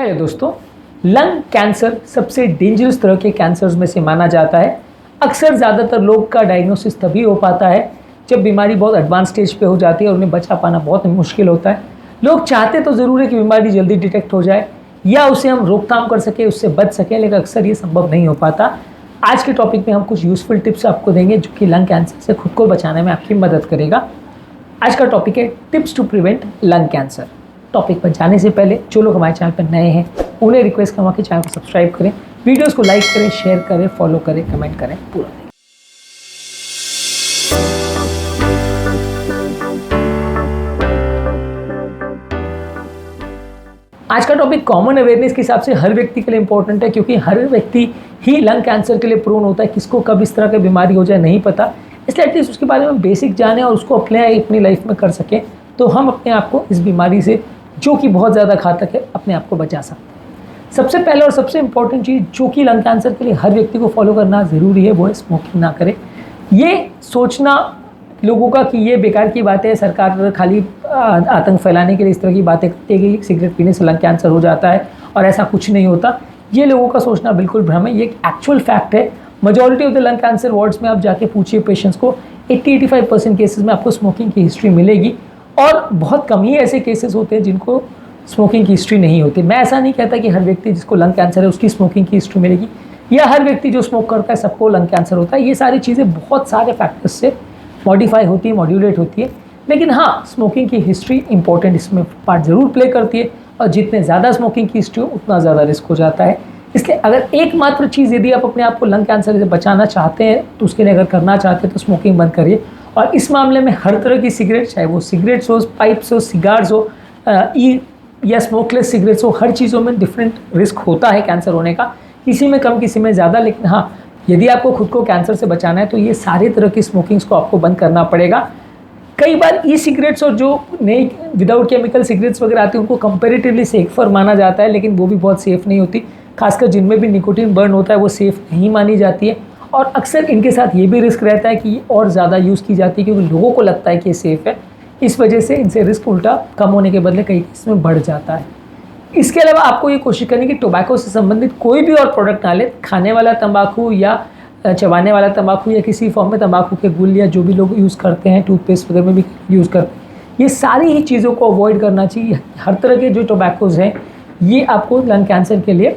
Hello दोस्तों, lung cancer सबसे dangerous तरह के कैंसर्स में से माना जाता है। अक्सर ज़्यादातर लोग का डायग्नोसिस तभी हो पाता है जब बीमारी बहुत एडवांस स्टेज पे हो जाती है और उन्हें बचा पाना बहुत मुश्किल होता है। लोग चाहते तो ज़रूर है कि बीमारी जल्दी डिटेक्ट हो जाए या उसे हम रोकथाम कर सकें, उससे बच सकें, लेकिन अक्सर ये संभव नहीं हो पाता। आज के टॉपिक में हम कुछ यूज़फुल टिप्स आपको देंगे जो कि लंग कैंसर से खुद को बचाने में आपकी मदद करेगा। आज का टॉपिक है tips to prevent lung cancer. Topic पर जाने से पहले जो लोग हमारे चैनल पर नए हैं उन्हें रिक्वेस्ट करूँगा कि चैनल को सब्सक्राइब करें, वीडियोस को लाइक करें, शेयर करें, फॉलो करें, कमेंट करें, पूरा करें। आज का टॉपिक कॉमन अवेयरनेस के हिसाब से हर व्यक्ति के लिए इंपॉर्टेंट है, क्योंकि हर व्यक्ति ही लंग कैंसर के लिए प्रोन होता है। किसको कब इस तरह की बीमारी हो जाए नहीं पता, इसलिए एटलीस्ट उसके बारे में बेसिक जाने और उसको अपनी लाइफ में कर सकें तो हम अपने आप को इस बीमारी से, जो कि बहुत ज़्यादा घातक है, अपने आप को बचा सकते हैं। सबसे पहले और सबसे इंपॉर्टेंट चीज़ जो कि लंग कैंसर के लिए हर व्यक्ति को फॉलो करना ज़रूरी है वो है स्मोकिंग ना करें। ये सोचना लोगों का कि ये बेकार की बात है, सरकार खाली आतंक फैलाने के लिए इस तरह की बातें करती है कि सिगरेट पीने से लंग कैंसर हो जाता है और ऐसा कुछ नहीं होता, ये लोगों का सोचना बिल्कुल भ्रम है। ये एक एक्चुअल फैक्ट है। Majority of the lung cancer wards में आप जाके पूछिए पेशेंट्स को, 80-85% केसेस में आपको स्मोकिंग की हिस्ट्री मिलेगी और बहुत कम ही ऐसे केसेस होते हैं जिनको स्मोकिंग की हिस्ट्री नहीं होती। मैं ऐसा नहीं कहता कि हर व्यक्ति जिसको लंग कैंसर है उसकी स्मोकिंग की हिस्ट्री मिलेगी या हर व्यक्ति जो स्मोक करता है सबको लंग कैंसर होता है। ये सारी चीज़ें बहुत सारे फैक्टर्स से मॉडिफाई होती है, मॉड्यूलेट होती है, लेकिन हाँ, स्मोकिंग की हिस्ट्री इंपॉर्टेंट इसमें पार्ट ज़रूर प्ले करती है और जितने ज़्यादा स्मोकिंग की हिस्ट्री हो उतना ज़्यादा रिस्क हो जाता है। इसलिए अगर एकमात्र चीज़ यदि आप अपने आप को लंग कैंसर से बचाना चाहते हैं तो उसके लिए अगर करना चाहते हैं तो स्मोकिंग बंद करिए। और इस मामले में हर तरह की सिगरेट, चाहे वो सिगरेट्स हो, पाइप्स हो, सिगार्स हो, या स्मोकलेस सिगरेट्स हो, हर चीज़ों में डिफरेंट रिस्क होता है कैंसर होने का, किसी में कम किसी में ज़्यादा। लेकिन हाँ, यदि आपको खुद को कैंसर से बचाना है तो ये सारे तरह की स्मोकिंग्स को आपको बंद करना पड़ेगा। कई बार ई सिगरेट्स और जो नई विदाउट केमिकल सिगरेट्स वगैरह आती हैं उनको कंपेरेटिवली सेफर माना जाता है, लेकिन वो भी बहुत सेफ़ नहीं होती। खासकर जिनमें भी निकोटीन बर्न होता है वो सेफ़ नहीं मानी जाती है और अक्सर इनके साथ ये भी रिस्क रहता है कि ये और ज़्यादा यूज़ की जाती है क्योंकि लोगों को लगता है कि ये सेफ़ है। इस वजह से इनसे रिस्क उल्टा कम होने के बदले कई इसमें बढ़ जाता है। इसके अलावा आपको ये कोशिश करनी कि टोबैको से संबंधित कोई भी और प्रोडक्ट ना ले। खाने वाला तंबाकू या चबाने वाला तंबाकू या किसी फॉर्म में तंबाकू के गुल या जो भी लोग यूज़ करते हैं, टूथपेस्ट वगैरह में भी यूज़ करते हैं, ये सारी ही चीज़ों को अवॉइड करना चाहिए। हर तरह के जो टोबैकोज़ हैं ये आपको लंग कैंसर के लिए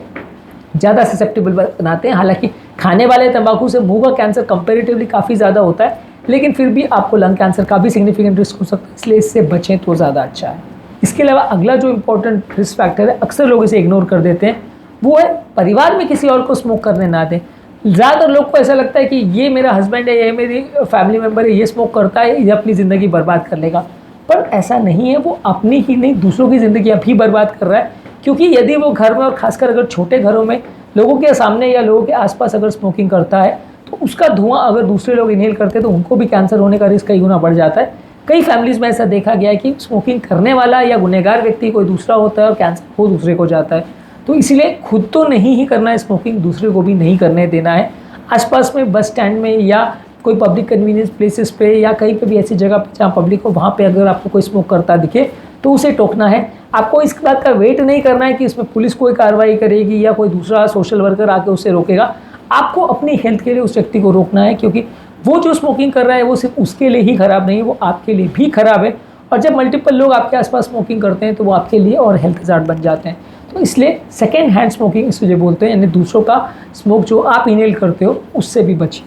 ज़्यादा ससेप्टेबल बनाते हैं। हालांकि खाने वाले तंबाकू से मुंह का कैंसर कंपैरेटिवली काफ़ी ज़्यादा होता है, लेकिन फिर भी आपको लंग कैंसर का भी सिग्निफिकेंट रिस्क हो सकता है, इसलिए इससे बचें तो ज़्यादा अच्छा है। इसके अलावा अगला जो इंपॉर्टेंट रिस्क फैक्टर है, अक्सर लोग इसे इग्नोर कर देते हैं, वो है परिवार में किसी और को स्मोक करने ना दें। ज़्यादातर लोग को ऐसा लगता है कि ये मेरा हस्बैंड है, ये मेरी फैमिली मेम्बर है, ये स्मोक करता है, ये अपनी ज़िंदगी बर्बाद कर लेगा, पर ऐसा नहीं है। वो अपनी ही नहीं दूसरों की ज़िंदगी अभी बर्बाद कर रहा है, क्योंकि यदि वो घर में और खासकर अगर छोटे घरों में लोगों के सामने या लोगों के आसपास अगर स्मोकिंग करता है तो उसका धुआं अगर दूसरे लोग इनहेल करते हैं तो उनको भी कैंसर होने का रिस्क कई गुना बढ़ जाता है। कई फैमिलीज़ में ऐसा देखा गया है कि स्मोकिंग करने वाला या गुनहगार व्यक्ति कोई दूसरा होता है और कैंसर वो दूसरे को जाता है। तो इसलिए खुद तो नहीं ही करना है स्मोकिंग, दूसरे को भी नहीं करने देना है। आसपास में बस स्टैंड में या कोई पब्लिक कन्वीनियंस प्लेसेस पे या कहीं पे भी ऐसी जगह पे जहाँ पब्लिक हो, वहाँ पे अगर आपको कोई स्मोक करता दिखे तो उसे टोकना है। आपको इस बात का वेट नहीं करना है कि इसमें पुलिस कोई कार्रवाई करेगी या कोई दूसरा सोशल वर्कर आके उसे रोकेगा। आपको अपनी हेल्थ के लिए उस व्यक्ति को रोकना है, क्योंकि वो जो स्मोकिंग कर रहा है वो सिर्फ उसके लिए ही ख़राब नहीं है, वो आपके लिए भी ख़राब है। और जब मल्टीपल लोग आपके आसपास स्मोकिंग करते हैं तो वो आपके लिए और हेल्थ हज़ार्ड बन जाते हैं। तो इसलिए सेकेंड हैंड स्मोकिंग इसको जो बोलते हैं, यानी दूसरों का स्मोक जो आप इनहेल करते हो उससे भी बचिए।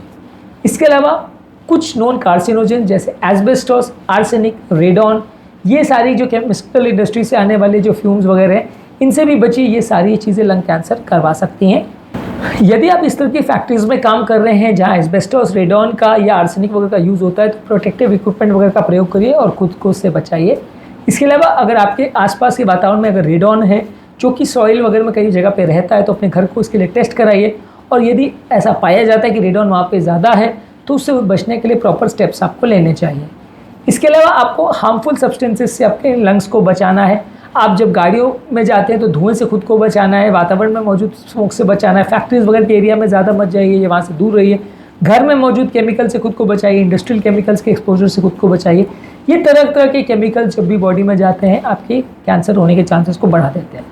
इसके अलावा कुछ नॉन कार्सिनोजन जैसे एस्बेस्टोस, आर्सेनिक, रेडॉन, ये सारी जो केमिकल इंडस्ट्री से आने वाले जो फ्यूम्स वगैरह हैं इनसे भी बचिए। ये सारी चीज़ें लंग कैंसर करवा सकती हैं। यदि आप इस तरह की फैक्ट्रीज़ में काम कर रहे हैं जहाँ एस्बेस्टोस, रेडॉन का या आर्सेनिक वगैरह का यूज़ होता है तो प्रोटेक्टिव इक्विपमेंट वगैरह का प्रयोग करिए और खुद को उससे बचाइए। इसके अलावा अगर आपके आसपास के वातावरण में अगर रेडॉन है जो कि सॉइल वगैरह में कई जगह पे रहता है तो अपने घर को इसके लिए टेस्ट कराइए, और यदि ऐसा पाया जाता है कि रेडॉन वहाँ पे ज़्यादा है तो उससे बचने के लिए प्रॉपर स्टेप्स आपको लेने चाहिए। इसके अलावा आपको हार्मफुल सब्सटेंसेस से आपके लंग्स को बचाना है। आप जब गाड़ियों में जाते हैं तो धुएं से खुद को बचाना है, वातावरण में मौजूद स्मोक से बचाना है, फैक्ट्रीज वगैरह के एरिया में ज़्यादा मत जाइए, वहाँ से दूर रहिए। घर में मौजूद केमिकल से खुद को बचाइए, इंडस्ट्रियल केमिकल्स के एक्सपोजर से खुद को बचाइए। ये तरह तरह के केमिकल जब भी बॉडी में जाते हैं आपके कैंसर होने के चांसेस को बढ़ा देते हैं।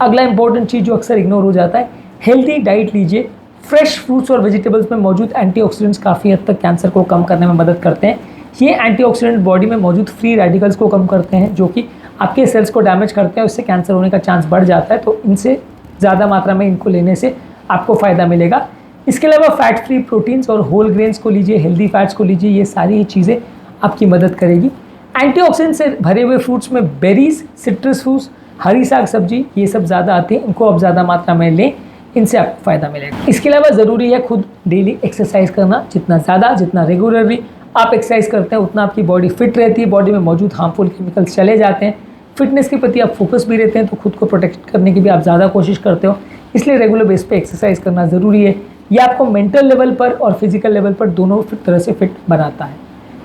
अगला इंपॉर्टेंट चीज़ जो अक्सर इग्नोर हो जाता है, हेल्दी डाइट लीजिए। फ्रेश फ्रूट्स और वेजिटेबल्स में मौजूद एंटीऑक्सीडेंट्स काफ़ी हद तक कैंसर को कम करने में मदद करते हैं। ये एंटीऑक्सीडेंट बॉडी में मौजूद फ्री रेडिकल्स को कम करते हैं जो कि आपके सेल्स को डैमेज करते हैं, उससे कैंसर होने का चांस बढ़ जाता है। तो इनसे ज़्यादा मात्रा में इनको लेने से आपको फ़ायदा मिलेगा। इसके अलावा फैट फ्री प्रोटीन्स और होल ग्रेन्स को लीजिए, हेल्दी फैट्स को लीजिए, ये सारी ही चीज़ें आपकी मदद करेगी। एंटीऑक्सीडेंट से भरे हुए फ्रूट्स में बेरीज, सिट्रस फ्रूट्स, हरी साग सब्जी, ये सब ज़्यादा आती हैं, इनको आप ज़्यादा मात्रा में लें, इनसे आपको फ़ायदा मिलेगा। इसके अलावा ज़रूरी है खुद डेली एक्सरसाइज करना। जितना ज़्यादा, जितना रेगुलरली आप एक्सरसाइज करते हैं उतना आपकी बॉडी फिट रहती है, बॉडी में मौजूद हार्मफुल केमिकल्स चले जाते हैं, फिटनेस के प्रति आप फोकस भी रहते हैं, तो खुद को प्रोटेक्ट करने की भी आप ज़्यादा कोशिश करते हो। इसलिए रेगुलर बेस पे एक्सरसाइज करना ज़रूरी है। ये आपको मेंटल लेवल पर और फिजिकल लेवल पर दोनों तरह से फिट बनाता है।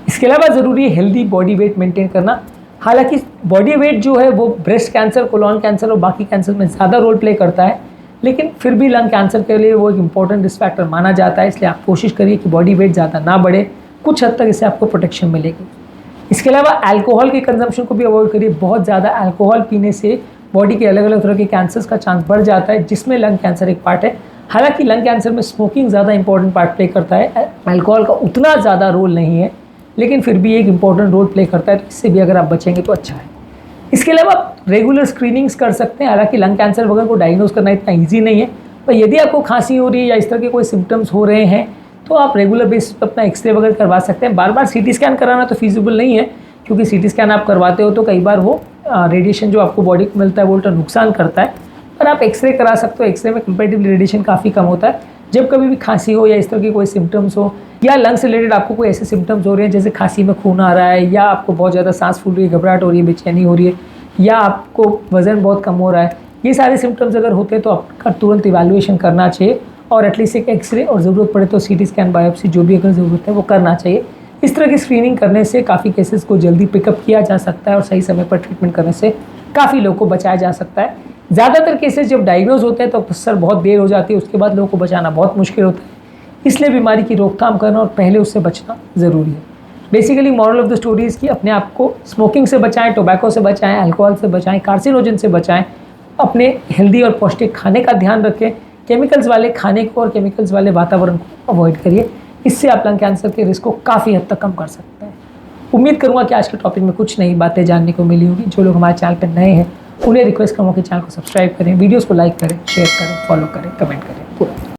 इसके अलावा ज़रूरी है हेल्दी बॉडी वेट मेंटेन करना। हालांकि बॉडी वेट जो है वो ब्रेस्ट कैंसर, कोलोन कैंसर और बाकी कैंसर में ज़्यादा रोल प्ले करता है, लेकिन फिर भी लंग कैंसर के लिए वो एक इंपॉर्टेंट रिस्क फैक्टर माना जाता है। इसलिए आप कोशिश करिए कि बॉडी वेट ज़्यादा ना बढ़े, कुछ हद तक इससे आपको प्रोटेक्शन मिलेगी। इसके अलावा अल्कोहल के कंजम्पशन को भी अवॉइड करिए। बहुत ज़्यादा अल्कोहल पीने से बॉडी के अलग अलग तरह के कैंसर्स का चांस बढ़ जाता है, जिसमें लंग कैंसर एक पार्ट है। हालांकि लंग कैंसर में स्मोकिंग ज़्यादा इंपॉर्टेंट पार्ट प्ले करता है, अल्कोहल का उतना ज़्यादा रोल नहीं है, लेकिन फिर भी एक इंपॉर्टेंट रोल प्ले करता है। तो इससे भी अगर आप बचेंगे तो अच्छा है। इसके अलावा रेगुलर स्क्रीनिंग्स कर सकते हैं। हालांकि लंग कैंसर वगैरह को डायग्नोज करना इतना ईजी नहीं है, पर यदि आपको खांसी हो रही है या इस तरह के कोई सिम्टम्स हो रहे हैं तो आप रेगुलर बेसिस पर अपना एक्सरे वगैरह करवा सकते हैं। बार बार सीटी स्कैन कराना तो फिजिबल नहीं है, क्योंकि सीटी स्कैन आप करवाते हो तो कई बार वो रेडिएशन जो आपको बॉडी को मिलता है वो उल्टा नुकसान करता है। पर आप एक्सरे करा सकते हो, एक्सरे में कंपेरेटिवली रेडिएशन काफ़ी कम होता है। जब कभी भी खांसी हो या इस तरह की कोई सिम्टम्स हो या लंग से रिलेटेड आपको कोई ऐसे सिम्टम्स हो रहे हैं जैसे खांसी में खून आ रहा है, या आपको बहुत ज़्यादा सांस फूल रही है, घबराहट हो रही है, बेचैनी हो रही है, या आपको वज़न बहुत कम हो रहा है, ये सारे सिम्टम्स अगर होते हैं तो आपका तुरंत इवैल्यूएशन करना चाहिए और एटलीस्ट एक एक्सरे और ज़रूरत पड़े तो सीटी स्कैन, बायोप्सी जो भी अगर ज़रूरत है वो करना चाहिए। इस तरह की स्क्रीनिंग करने से काफ़ी केसेस को जल्दी पिकअप किया जा सकता है और सही समय पर ट्रीटमेंट करने से काफ़ी लोगों को बचाया जा सकता है। ज़्यादातर केसेस जब डायग्नोज होते हैं तो अक्सर बहुत देर हो जाती है, उसके बाद लोगों को बचाना बहुत मुश्किल होता है। इसलिए बीमारी की रोकथाम करना और पहले उससे बचना ज़रूरी है। Basically moral of the story is कि अपने आप को स्मोकिंग से बचाएं, टोबैको से बचाएं, अल्कोहल से बचाएं, कार्सिनोजन से बचाएं, अपने हेल्दी और पौष्टिक खाने का ध्यान रखें, केमिकल्स वाले खाने को और केमिकल्स वाले वातावरण को अवॉइड करिए। इससे आप लंग कैंसर के रिस्क को काफ़ी हद तक कम कर सकते हैं। उम्मीद करूँगा कि आज के टॉपिक में कुछ नई बातें जानने को मिली होगी। जो लोग हमारे चैनल पर नए हैं उन्हें रिक्वेस्ट करूँगा कि चैनल को सब्सक्राइब करें, वीडियोज़ को लाइक करें, शेयर करें, फॉलो करें, कमेंट करें पूरा।